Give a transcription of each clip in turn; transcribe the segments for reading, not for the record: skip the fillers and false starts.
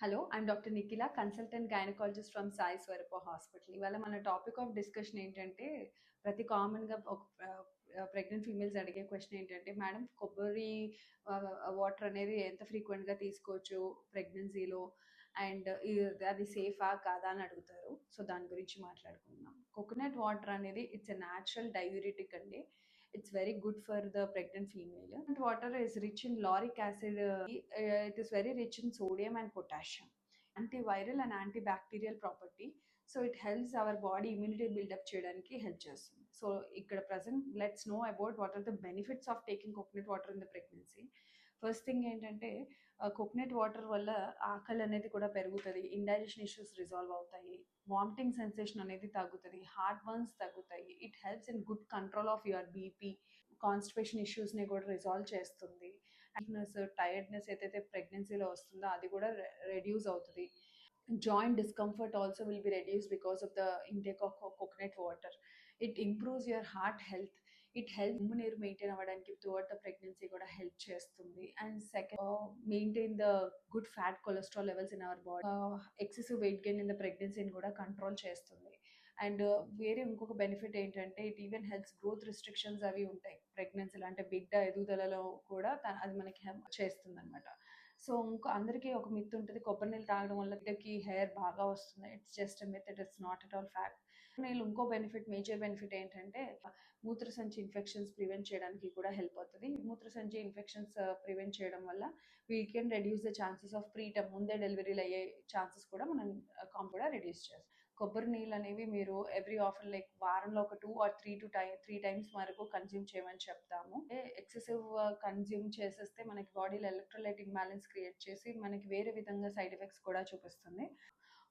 Hello, I'm doctor Nikhila, consultant gynaecologist from Sai Swarupa hospital. ఇవాళ మన topic of discussion ఏంటంటే, ప్రతి కామన్‌గా ఒక ప్రెగ్నెంట్ ఫీమేల్స్ అడిగే క్వెషన్ ఏంటంటే, మేడం కొబ్బరి వాటర్ అనేది ఎంత ఫ్రీక్వెంట్‌గా తీసుకోవచ్చు ప్రెగ్నెన్సీలో? అండ్ అది సేఫా కాదా అని అడుగుతారు. సో, దాని గురించి మాట్లాడుకుందాం. కోకోనట్ వాటర్ అనేది ఇట్స్ ఎ న్యాచురల్ డయూరిటిక్ అండి. It's very good for the pregnant female. And water is rich in lauric acid. It is very rich in sodium and potassium. Antiviral and antibacterial property. So it helps our body immunity build up చేయడానికి help చేస్తుంది. So ఇక్కడ present let's know about what are the benefits of taking coconut water in the pregnancy. First thing ఏంటంటే, coconut water వల్ల ఆకలి అనేది కూడా పెరుగుతుంది, indigestion issues resolve అవుతాయి, వామిటింగ్ సెన్సేషన్ అనేది తగ్గుతుంది, హార్ట్ బర్న్స్ తగ్గుతాయి. It helps in good control of your BP, constipation ఇష్యూస్ని కూడా రిజాల్వ్ చేస్తుంది. వీక్నెస్, టైర్డ్నెస్ ఏదైతే ప్రెగ్నెన్సీలో వస్తుందో అది కూడా రెడ్యూస్ అవుతుంది. Joint discomfort also will be reduced because of the intake of coconut water. It improves your heart health. It helps నీరు మెయింటైన్ అవ్వడానికి త్రూఅవుట్ ద ప్రెగ్నెన్సీ కూడా హెల్ప్ చేస్తుంది. And second, maintain the good fat cholesterol levels in our body. Excessive weight gain in the ప్రెగ్నెన్సీని కూడా control చేస్తుంది. And వేరే ఇంకొక benefit ఏంటంటే, it even helps growth restrictions అవి ఉంటాయి ప్రెగ్నెన్సీలో, అంటే బిడ్డ ఎదుగుదలలో కూడా అది మనకి హెల్ప్ చేస్తుంది అనమాట. సో ఇంకో అందరికీ ఒక మిత్ ఉంటుంది, కొబ్బరి నీళ్ళు తాగడం వల్ల బిడ్డకి హెయిర్ బాగా వస్తుంది. It's just myth, it is not at all fact. నీళ్ళు ఇంకో బెనిఫిట్, మేజర్ బెనిఫిట్ ఏంటంటే, మూత్రసంచి ఇన్ఫెక్షన్స్ ప్రివెంట్ చేయడానికి కూడా హెల్ప్ అవుతుంది. మూత్రసంచి ఇన్ఫెక్షన్స్ ప్రివెంట్ చేయడం వల్ల we can reduce the chances of preterm, ముందే డెలివరీలు అయ్యే ఛాన్సెస్ కూడా మనం కూడా రెడ్యూస్ చేస్తాం. కొబ్బరి నీళ్ళు అనేవి మీరు ఎవ్రీ ఆఫర్ లైక్ వారంలో ఒక 2 or 3 టైమ్స్ వరకు కన్జ్యూమ్ చేయమని చెప్తాము. ఎక్సెసివ్ కన్జ్యూమ్ చేసేస్తే మనకి బాడీలో ఎలక్ట్రోలైట్ ఇంబ్యాలెన్స్ క్రియేట్ చేసి మనకి వేరే విధంగా సైడ్ ఎఫెక్ట్స్ కూడా చూపిస్తుంది.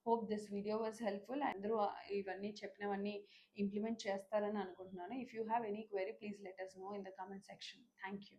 Hope this video was helpful. అందరూ ఇవన్నీ చెప్పినవన్నీ ఇంప్లిమెంట్ చేస్తారని అనుకుంటున్నాను. If you have any query, please let us know in the comment section. Thank you.